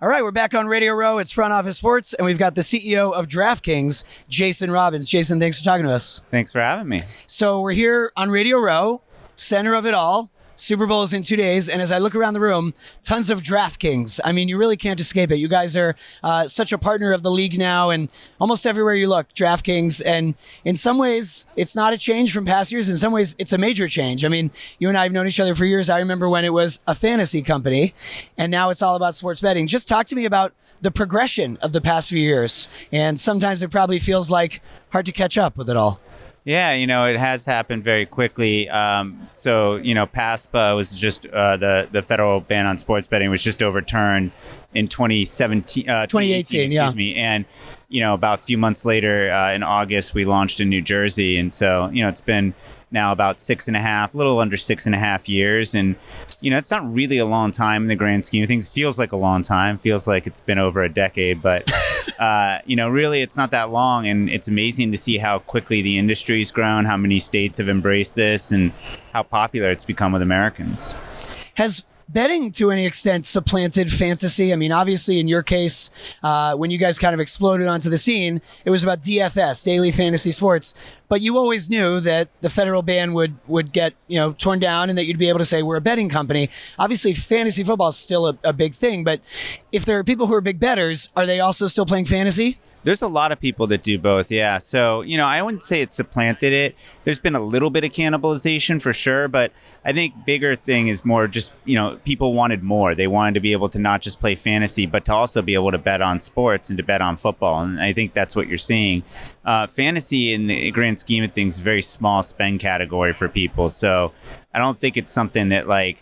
All right, we're back on Radio Row. It's Front Office Sports, and we've got the CEO of DraftKings, Jason Robins. Jason, thanks for talking to us. Thanks for having me. So we're here on Radio Row, center of it all. Super Bowl is in 2 days, and as I look around the room, tons of DraftKings. I mean, you really can't escape it. You guys are such a partner of the league now, and almost everywhere you look, DraftKings. And in some ways, it's not a change from past years. In some ways, it's a major change. I mean, you and I have known each other for years. I remember when it was a fantasy company, and now it's all about sports betting. Just talk to me about the progression of the past few years. And sometimes it probably feels like hard to catch up with it all. Yeah, it has happened very quickly. PASPA was just the federal ban on sports betting was just overturned in 2018, excuse me. And, about a few months later in August, we launched in New Jersey. And so, it's been now about 6.5, a little under 6.5 years. And, it's not really a long time in the grand scheme of things. It feels like a long time, feels like it's been over a decade, but, really it's not that long. And it's amazing to see how quickly the industry's grown, how many states have embraced this, and how popular it's become with Americans. Has betting to any extent supplanted fantasy? I mean, obviously in your case, when you guys kind of exploded onto the scene, it was about DFS, daily fantasy sports. But you always knew that the federal ban would get torn down and that you'd be able to say we're a betting company. Obviously, fantasy football is still a big thing. But if there are people who are big bettors, are they also still playing fantasy? There's a lot of people that do both, yeah. So, I wouldn't say it supplanted it. There's been a little bit of cannibalization for sure, but I think bigger thing is more just, people wanted more. They wanted to be able to not just play fantasy, but to also be able to bet on sports and to bet on football. And I think that's what you're seeing. Fantasy in the grand scheme of things is a very small spend category for people. So I don't think it's something that I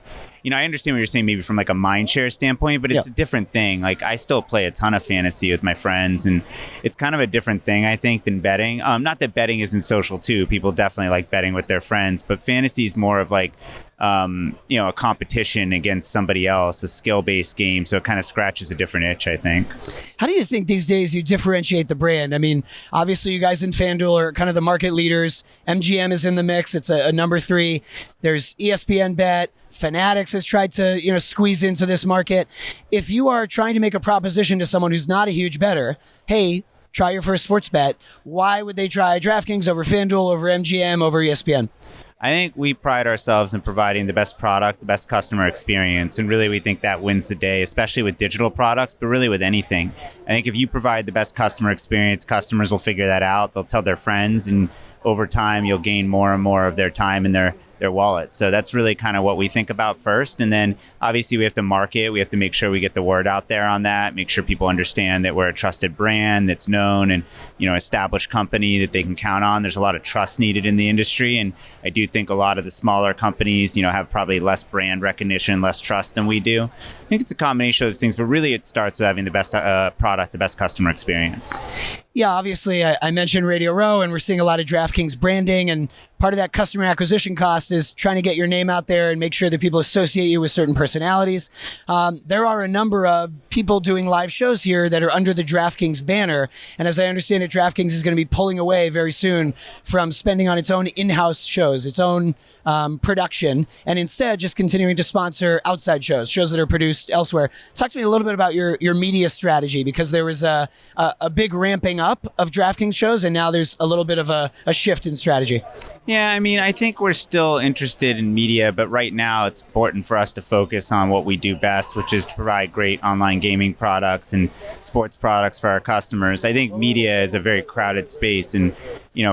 understand what you're saying maybe from like a mind share standpoint, but it's a different thing. Like I still play a ton of fantasy with my friends, and it's kind of a different thing, I think, than betting. Not that betting isn't social too. People definitely like betting with their friends, but fantasy is more of like, a competition against somebody else, a skill-based game. So it kind of scratches a different itch, I think. How do you think these days you differentiate the brand? I mean, obviously you guys in FanDuel are kind of the market leaders. MGM is in the mix. It's a number 3. There's ESPN Bet. Fanatics has tried to, squeeze into this market. If you are trying to make a proposition to someone who's not a huge bettor, hey, try your first sports bet, why would they try DraftKings over FanDuel, over MGM, over ESPN? I think we pride ourselves in providing the best product, the best customer experience. And really, we think that wins the day, especially with digital products, but really with anything. I think if you provide the best customer experience, customers will figure that out. They'll tell their friends, and over time, you'll gain more and more of their time and their wallet. So that's really kind of what we think about first. And then obviously we have to market. We have to make sure we get the word out there on that, make sure people understand that we're a trusted brand that's known and, established company that they can count on. There's a lot of trust needed in the industry. And I do think a lot of the smaller companies, have probably less brand recognition, less trust than we do. I think it's a combination of those things, but really it starts with having the best product, the best customer experience. Yeah, obviously I mentioned Radio Row, and we're seeing a lot of DraftKings branding, and part of that customer acquisition cost is trying to get your name out there and make sure that people associate you with certain personalities. There are a number of people doing live shows here that are under the DraftKings banner, and as I understand it, DraftKings is going to be pulling away very soon from spending on its own in-house shows, its own production, and instead just continuing to sponsor outside shows that are produced elsewhere. Talk to me a little bit about your media strategy, because there was a big ramping up of DraftKings shows, and now there's a little bit of a shift in strategy. Yeah, I mean, I think we're still interested in media, but right now it's important for us to focus on what we do best, which is to provide great online gaming products and sports products for our customers. I think media is a very crowded space, and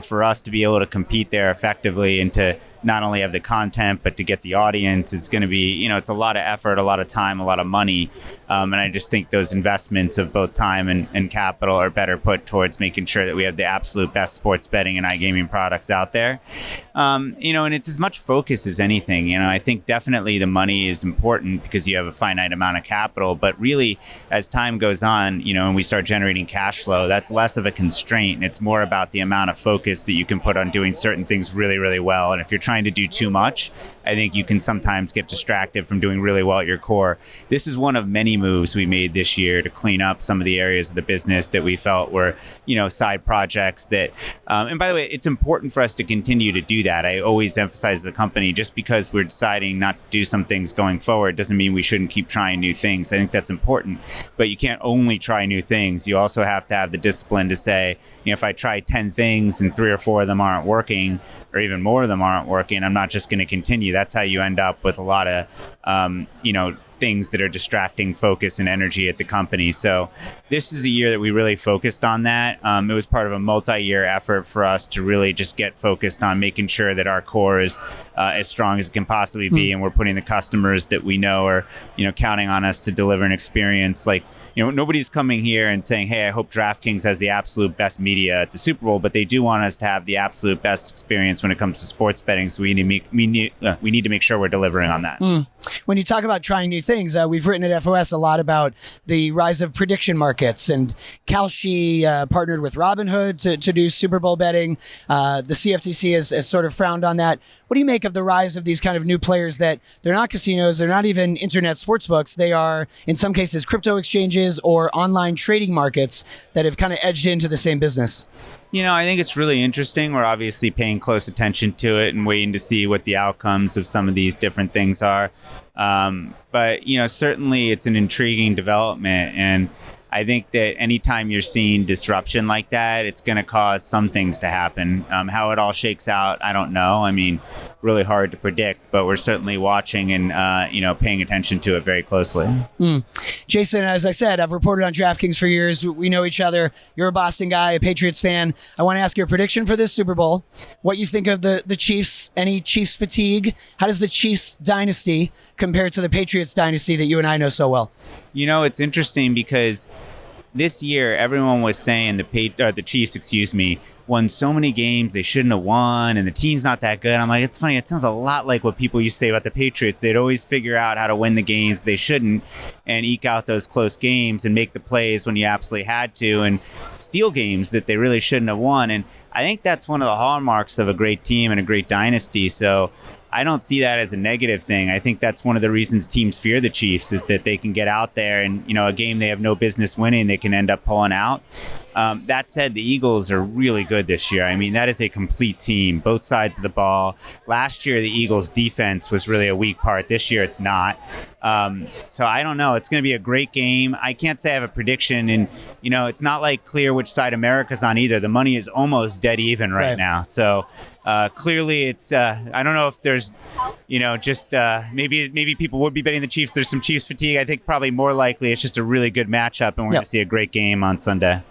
for us to be able to compete there effectively and to not only have the content, but to get the audience is going to be, it's a lot of effort, a lot of time, a lot of money. And I just think those investments of both time and capital are better put towards making sure that we have the absolute best sports betting and iGaming products out there. And it's as much focus as anything. I think definitely the money is important because you have a finite amount of capital, but really as time goes on, and we start generating cash flow, that's less of a constraint. And it's more about the amount of focus that you can put on doing certain things really, really well. And if you're trying to do too much, I think you can sometimes get distracted from doing really well at your core. This is one of many moves we made this year to clean up some of the areas of the business that we felt were, side projects that, and by the way, it's important for us to continue to do that. I always emphasize the company, just because we're deciding not to do some things going forward doesn't mean we shouldn't keep trying new things. I think that's important, but you can't only try new things. You also have to have the discipline to say, if I try 10 things and 3 or 4 of them aren't working, or even more of them aren't working, I'm not just going to continue. That's how you end up with a lot of, things that are distracting focus and energy at the company. So this is a year that we really focused on that. It was part of a multi-year effort for us to really just get focused on making sure that our core is as strong as it can possibly be, and we're putting the customers that we know are, counting on us to deliver an experience like, nobody's coming here and saying, hey, I hope DraftKings has the absolute best media at the Super Bowl, but they do want us to have the absolute best experience when it comes to sports betting. So we need to make sure we're delivering on that. When you talk about trying new things, we've written at FOS a lot about the rise of prediction markets, and Kalshi partnered with Robinhood to do Super Bowl betting. The CFTC has sort of frowned on that. What do you make of the rise of these kind of new players that they're not casinos, they're not even internet sports books, they are in some cases crypto exchanges or online trading markets that have kind of edged into the same business? I think it's really interesting. We're obviously paying close attention to it and waiting to see what the outcomes of some of these different things are. But certainly it's an intriguing development. And I think that anytime you're seeing disruption like that, it's going to cause some things to happen. How it all shakes out, I don't know. I mean, really hard to predict, but we're certainly watching and, paying attention to it very closely. Jason, as I said, I've reported on DraftKings for years. We know each other. You're a Boston guy, a Patriots fan. I want to ask your prediction for this Super Bowl. What you think of the Chiefs, any Chiefs fatigue? How does the Chiefs dynasty compare to the Patriots dynasty that you and I know so well? It's interesting because this year everyone was saying the Chiefs, won so many games they shouldn't have won, and the team's not that good. I'm like, it's funny. It sounds a lot like what people used to say about the Patriots. They'd always figure out how to win the games they shouldn't and eke out those close games and make the plays when you absolutely had to and steal games that they really shouldn't have won. And I think that's one of the hallmarks of a great team and a great dynasty. So I don't see that as a negative thing. I think that's one of the reasons teams fear the Chiefs, is that they can get out there and, a game they have no business winning, they can end up pulling out. That said, the Eagles are really good this year. I mean, that is a complete team, both sides of the ball. Last year, the Eagles' defense was really a weak part. This year, it's not. So I don't know. It's going to be a great game. I can't say I have a prediction. And, it's not like clear which side America's on either. The money is almost dead even right now. So clearly, it's I don't know if there's, maybe people would be betting the Chiefs. There's some Chiefs fatigue. I think probably more likely it's just a really good matchup, and we're going to see a great game on Sunday.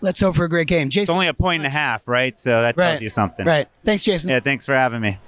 Let's hope for a great game. Jason, it's only 1.5 points, right? So that tells you something. Right. Thanks, Jason. Yeah, thanks for having me.